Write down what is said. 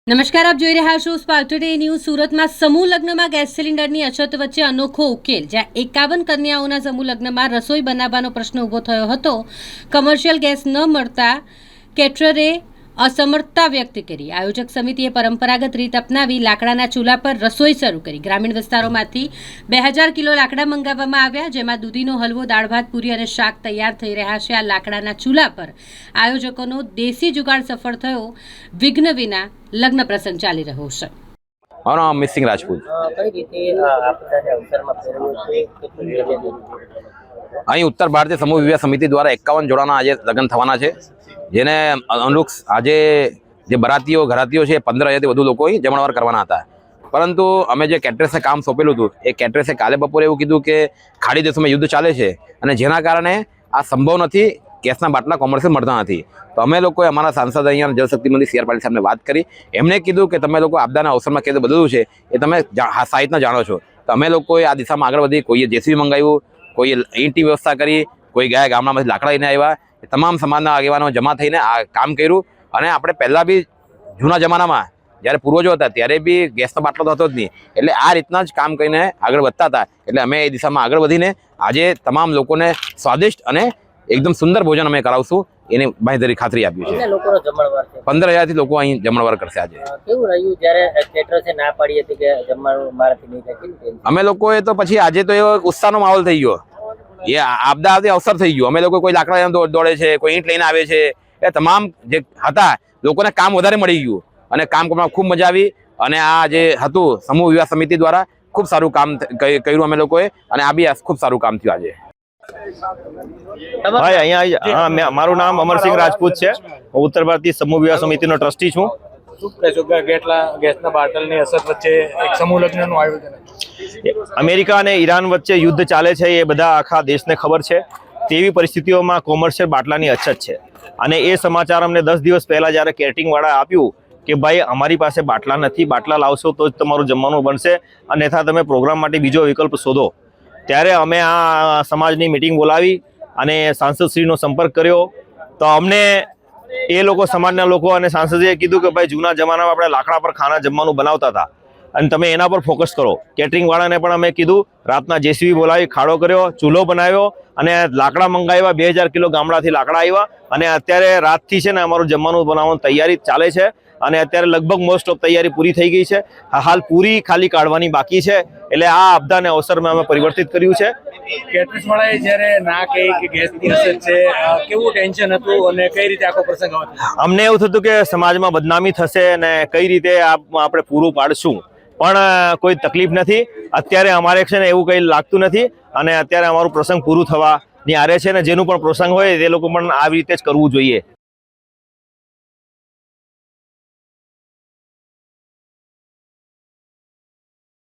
નમસ્કાર, આપ જોઈ રહ્યા છો સ્પાર્ક ટુડે ન્યૂઝ। સુરતમાં સમૂહ લગ્નમાં ગેસ સિલિન્ડરની અછત વચ્ચે અનોખો ઉકેલ, જ્યાં 51 કન્યાઓના સમૂહ લગ્નમાં રસોઈ બનાવવાનો પ્રશ્ન ઊભો થયો હતો। કમર્શિયલ ગેસ ન મળતા કેટરરે અસમર્થતા વ્યક્ત કરી આયોજક સમિતિએ પરંપરાગત રીત અપનાવી લાકડાના ચૂલા પર રસોઈ શરૂ કરી। ગ્રામીણ વિસ્તારોમાંથી 2000 કિલો લાકડા મંગાવવામાં આવ્યા, જેમાં દૂધીનો હલવો, દાળ ભાત, પૂરી અને શાક તૈયાર થઈ રહ્યા છે। આ લાકડાના ચૂલા પર આયોજકોનો દેશી જુગાડ સફળ થયો, વિઘ્ન વિના લગ્ન પ્રસંગ ચાલી રહ્યો છે। મારું નામ અમિત સિંહ રાજપૂત। અહીં ઉત્તર ભારતીય સમૂહ વિવાહ સમિતિ દ્વારા 51 જોડાના આજે લગ્ન થવાના છે, જેને અનુરૂપ આજે જે બરાતીઓ ઘરાતીઓ છે 15,000થી વધુ લોકો અહીં જમણવાર કરવાના હતા। પરંતુ અમે જે કેટરેસે કામ સોંપેલું હતું એ કેટરેસે કાલે બપોરે એવું કીધું કે ખાડી દેશોમાં યુદ્ધ ચાલે છે અને જેના કારણે આ સંભવ નથી, ગેસના બાટલા કોમર્શિયલ મળતા નથી। તો અમે લોકોએ અમારા સાંસદ અહીંયા જલશક્તિ મંત્રી સી આર પાટીલ સાહેબને વાત કરી। એમણે કીધું કે તમે લોકો આપદાના અવસરમાં કેવી રીતે બદલવું છે એ તમે સાહિત્યના જાણો છો। તો અમે લોકોએ આ દિશામાં આગળ વધી, કોઈએ જેસીબી મંગાવ્યું, કોઈએ ઈંટની વ્યવસ્થા કરી, કોઈ ગયા ગામડામાંથી લાકડા લઈને આવ્યા। તમામ સમાજના આગેવાનો જમા થઈને આ કામ કર્યું। અને આપણે પહેલાં બી જૂના જમાનામાં જ્યારે પૂર્વજો હતા ત્યારે બી ગેસનો બાટલો તો હતો જ નહીં, એટલે આ રીતના જ કામ કરીને આગળ વધતા હતા। એટલે અમે એ દિશામાં આગળ વધીને આજે તમામ લોકોને સ્વાદિષ્ટ અને એકદમ સુંદર ભોજન અમે કરાવશું એની બાંહેધરી ખાતરી આપી છે। 15,000થી લોકો અહીં જમણવાર કરશે। આજે કેવું રહ્યું જ્યારે કેટરસે ના પાડી હતી કે જમવાનું મારાથી નહીં થાય? અમે લોકોએ તો પછી આજે તો એવો ઉત્સાહનો માહોલ થઈ ગયો, એ આપદા આવતી અવસર થઈ ગયો। અમે લોકો કોઈ લાકડા દોડે છે, કોઈ ઈંટ લઈને આવે છે, એ તમામ જે હતા લોકોને કામ વધારે મળી ગયું અને કામ કરવામાં ખૂબ મજા આવી। અને આ જે હતું સમૂહ વિવાહ સમિતિ દ્વારા ખૂબ સારું કામ કર્યું અમે લોકોએ, અને આ બી ખૂબ સારું કામ થયું આજે। ભાઈ અહીંયા મારું નામ અમરસિંહ રાજપૂત છે। હું ઉત્તર ભારતીય સમૂહ વિવાહ સમિતિનો ટ્રસ્ટી છું। શું કહેશો કે ગેસના બાટલની અસર વચ્ચે એક સમૂહ લગ્નનું આયોજન? અમેરિકા અને ઈરાન વચ્ચે યુદ્ધ ચાલે છે, એ બધા આખા દેશને ખબર છે। તેવી પરિસ્થિતિઓમાં કોમર્શિયલ બાટલાની અછત છે, અને એ સમાચાર અમને 10 દિવસ પહેલા જ્યારે કેટરિંગવાળા આપ્યું કે ભાઈ અમારી પાસે બાટલા નથી, બાટલા લાવશો તો જ તમારું જમવાનું બનશે, અન્યથા તમે પ્રોગ્રામ માટે બીજો વિકલ્પ શોધો, ત્યારે અમે આ સમાજની મિટિંગ બોલાવી અને સાંસદશ્રીનો સંપર્ક કર્યો। તો અમને એ લોકો, સમાજના લોકો અને સાંસદે કીધું કે ભાઈ જૂના જમાનામાં આપણે લાકડા પર ખાના જમવાનું બનાવતા હતા અને તમે એના પર ફોકસ કરો। કેટરિંગવાળાને પણ અમે કીધું, રાતના જેસીબી બોલાવી ખાડો કર્યો, ચૂલો બનાવ્યો અને લાકડા મંગાવ્યા। 2000 કિલો ગામડાથી લાકડા આવ્યા અને અત્યારે રાતથી છે ને અમારું જમવાનું બનાવવાની તૈયારી ચાલે છે અને અત્યારે લગભગ મોસ્ટ ઓફ તૈયારી પૂરી થઈ ગઈ છે। હાલ પૂરી ખાલી કાઢવાની બાકી છે, એટલે આ આપદાને અવસરમાં અમે પરિવર્તિત કર્યું છે। કેટરર્સવાળાએ જ્યારે ના કહી કે ગેસની અસર છે, કેવું ટેન્શન હતું અને કઈ રીતે આખો પ્રસંગ હતો? અમને એવું થતું કે સમાજમાં બદનામી થશે અને કઈ રીતે આપણે પૂરું પાડશું, પણ કોઈ તકલીફ નથી। અત્યારે અમારે છે ને એવું કંઈ લાગતું નથી અને અત્યારે અમારું પ્રસંગ પૂરું થવાની આરે છે ને જેનું પણ પ્રસંગ હોય તે લોકો પણ આવી રીતે જ કરવું જોઈએ।